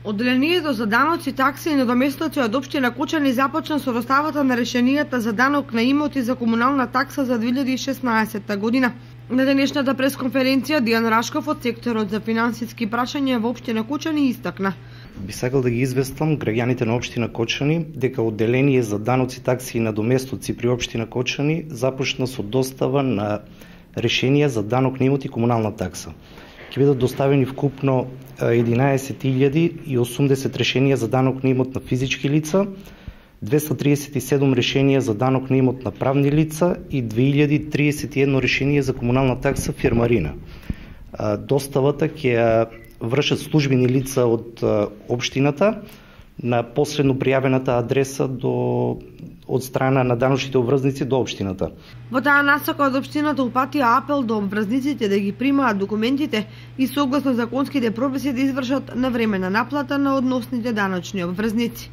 Одделението за даноци, такси и надоместоци од општина Кочани започна со доставата на решенијата за данок на имоти за комунална такса за 2016 година. На денешната пресконференција Дијан Рашков од секторот за финансиски прашања во општина Кочани истакна. Би сакал да ги известам граѓаните на општина Кочани дека одделение за даноци, такси и надоместоци при општина Кочани започна со достава на решенија за данок на имоти и комунална такса. Ќе бидат доставени вкупно 11.080 решенија за данок на имот на физички лица, 237 решенија за данок на имот на правни лица и 2031 решение за комунална такса фирмарина. Доставата ќе вршат службени лица од општината на последно пријавената адреса од страна на даночните обврзници до општината. Во таа насока од општината упатија апел до обврзниците да ги примаат документите и согласно законските прописи да извршат навремена наплата на односните даночни обврзници.